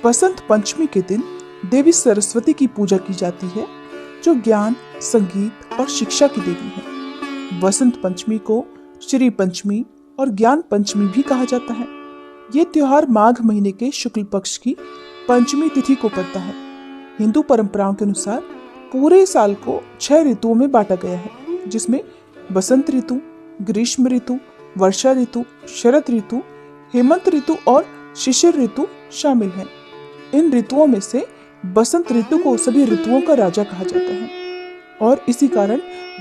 बसंत पंचमी के दिन देवी सरस्वती की पूजा की जाती है, जो ज्ञान, संगीत और शिक्षा की देवी है। बसंत पंचमी को श्री पंचमी और ज्ञान पंचमी भी कहा जाता है। ये त्योहार माघ महीने के शुक्ल पक्ष की पंचमी तिथि को पड़ता है। हिंदू परंपराओं के अनुसार पूरे साल को 6 ऋतुओं में बांटा गया है, जिसमें बसंत ऋतु, ग्रीष्म ऋतु, वर्षा ऋतु, शरद ऋतु, हेमंत ऋतु और शिशिर ऋतु शामिल हैं। इन ऋतुओं में से बसंत ऋतु को सभी ऋतुओं का राजा कहा जाता है और इसी कारण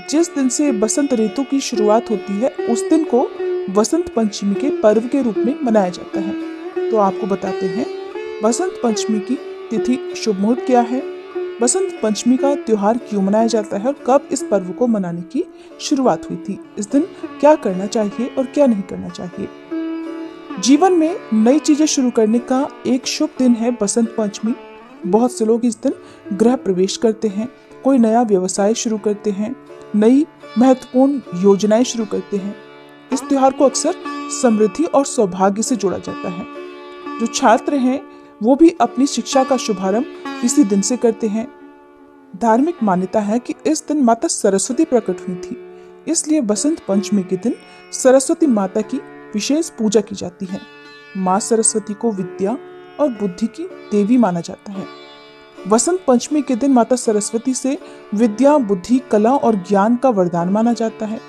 जिस दिन से बसंत ऋतु की शुरुआत होती है उस दिन को बसंत पंचमी के पर्व के रूप में मनाया जाता है। तो आपको बताते हैं बसंत पंचमी की तिथि, शुभ मुहूर्त क्या है, बसंत पंचमी का त्योहार क्यों मनाया जाता है और कब इस पर्व को मनाने की शुरुआत हुई थी, इस दिन क्या करना चाहिए और क्या नहीं करना चाहिए। जीवन में नई चीजें शुरू करने का एक शुभ दिन है बसंत पंचमी। बहुत से लोग इस दिन गृह प्रवेश करते हैं, कोई नया व्यवसाय शुरू करते हैं, नई महत्वपूर्ण योजनाएं शुरू करते हैं। इस त्योहार को अक्सर समृद्धि और सौभाग्य से जोड़ा जाता है। जो छात्र हैं वो भी अपनी शिक्षा का शुभारंभ इसी दिन से करते हैं। धार्मिक मान्यता है कि इस दिन माता सरस्वती प्रकट हुई थी, इसलिए बसंत पंचमी के दिन सरस्वती माता की विशेष पूजा की जाती है। माँ सरस्वती को विद्या और बुद्धि की देवी माना जाता है। बसंत पंचमी के दिन माता सरस्वती से विद्या, बुद्धि, कला और ज्ञान का वरदान माना जाता है।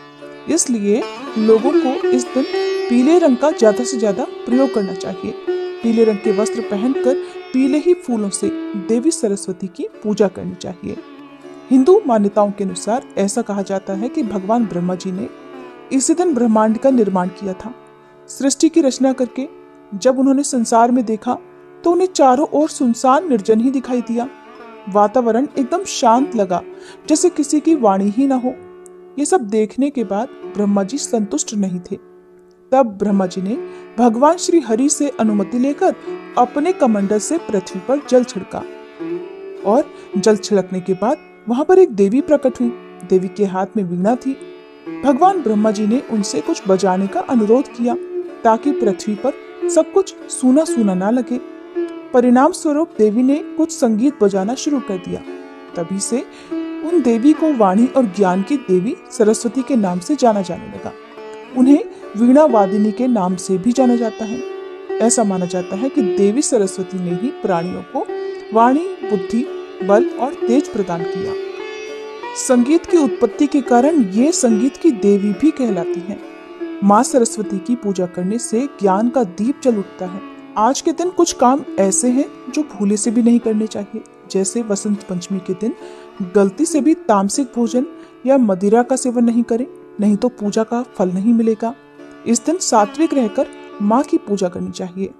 इसलिए लोगों को इस दिन पीले रंग का ज्यादा से ज्यादा प्रयोग करना चाहिए। पीले रंग के वस्त्र पहनकर पीले ही फूलों से देवी सरस्वती की पूजा करनी चाहिए। हिंदू मान्यताओं के अनुसार ऐसा कहा जाता है कि भगवान ब्रह्मा जी ने इसी दिन ब्रह्मांड का निर्माण किया था। सृष्टि की रचना करके जब उन्होंने संसार में देखा तो उन्हें चारों ओर सुनसान निर्जन ही दिखाई दिया। वातावरण एकदम शांत लगा, जैसे किसी की वाणी ही न हो। ये सब देखने के बाद ब्रह्मा जी संतुष्ट नहीं थे। तब ब्रह्मा जी ने भगवान श्री हरि से अनुमति लेकर अपने कमंडल से पृथ्वी पर जल छिड़का और जल छिड़कने के बाद वहां पर एक देवी प्रकट हुई। देवी के हाथ में वीणा थी। भगवान ब्रह्मा जी ने उनसे कुछ बजाने का अनुरोध किया ताकि पृथ्वी पर सब कुछ सूना सूना ना लगे। परिणाम स्वरूप देवी ने कुछ संगीत बजाना शुरू कर दिया। तभी से उन देवी को वाणी और ज्ञान की देवी सरस्वती के नाम से जाना जाने लगा। उन्हें वीणा वादिनी के नाम से भी जाना जाता है। ऐसा माना जाता है कि देवी सरस्वती ने ही प्राणियों को वाणी, बुद्धि, बल और तेज प्रदान किया। संगीत की उत्पत्ति के कारण ये संगीत की देवी भी कहलाती हैं। माँ सरस्वती की पूजा करने से ज्ञान का दीप जल उठता है। आज के दिन कुछ काम ऐसे हैं जो भूले से भी नहीं करने चाहिए, जैसे बसंत पंचमी के दिन गलती से भी तामसिक भोजन या मदिरा का सेवन नहीं करें, नहीं तो पूजा का फल नहीं मिलेगा। इस दिन सात्विक रहकर माँ की पूजा करनी चाहिए।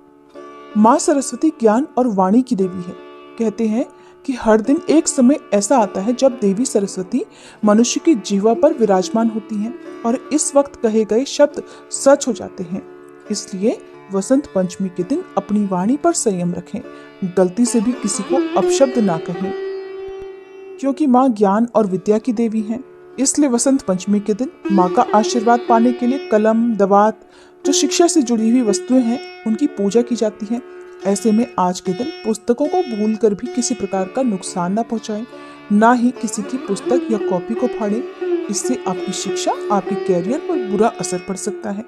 माँ सरस्वती ज्ञान और वाणी की देवी है। कहते हैं कि हर दिन एक समय ऐसा आता है जब देवी सरस्वती मनुष्य की जिह्वा पर विराजमान होती हैं और इस वक्त कहे गए शब्द सच हो जाते हैं। इसलिए बसंत पंचमी के दिन अपनी वाणी पर संयम रखें, गलती से भी किसी को अपशब्द ना कहें। क्योंकि माँ ज्ञान और विद्या की देवी हैं, इसलिए बसंत पंचमी के दिन माँ का आशीर्वाद पाने के लिए कलम, दवात, जो शिक्षा से जुड़ी हुई वस्तुएं हैं, उनकी पूजा की जाती है। ऐसे में आज के दिन पुस्तकों को भूलकर भी किसी प्रकार का नुकसान ना पहुंचाएं, ना ही किसी की पुस्तक या कॉपी को फाड़ें। इससे आपकी शिक्षा, आपके कैरियर पर बुरा असर पड़ सकता है।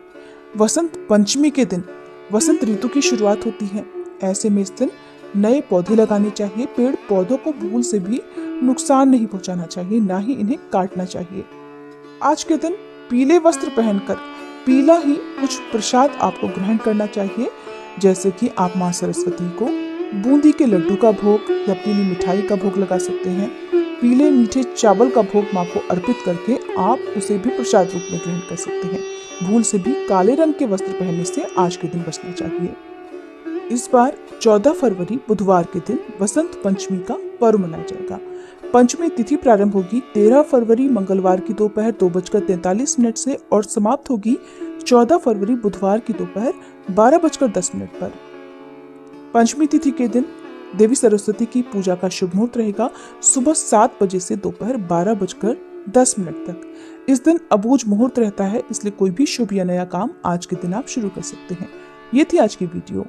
बसंत पंचमी के दिन वसंत ऋतु की शुरुआत होती है। ऐसे में इस दिन नए पौधे लगाने चाहिए। पेड़ पौधों को भूल से भी नुकसान नहीं पहुंचाना चाहिए, ना ही इन्हें काटना चाहिए। आज के दिन पीले वस्त्र पहनकर पीला ही कुछ प्रसाद आपको ग्रहण करना चाहिए, जैसे कि आप माँ सरस्वती को बूंदी के लड्डू का भोग या पीली मिठाई का भोग लगा सकते हैं। पीले मीठे चावल का भोग माँ को अर्पित करके आप उसे भी प्रसाद रूप में ग्रहण कर सकते हैं। भूल से भी काले रंग के वस्त्र पहनने से आज के दिन बचना चाहिए। इस बार 14 फरवरी बुधवार के दिन बसंत पंचमी का पर्व मनाया जाएगा। पंचमी तिथि प्रारंभ होगी 13 फरवरी मंगलवार की दोपहर 2:43 से और समाप्त होगी 14 फरवरी बुधवार की दोपहर 12:10 पर। पंचमी तिथि के दिन देवी सरस्वती की पूजा का शुभ मुहूर्त रहेगा सुबह 7 बजे से दोपहर 12:10 तक। इस दिन अबूझ मुहूर्त रहता है, इसलिए कोई भी शुभ या नया काम आज के दिन आप शुरू कर सकते हैं। ये थी आज की वीडियो।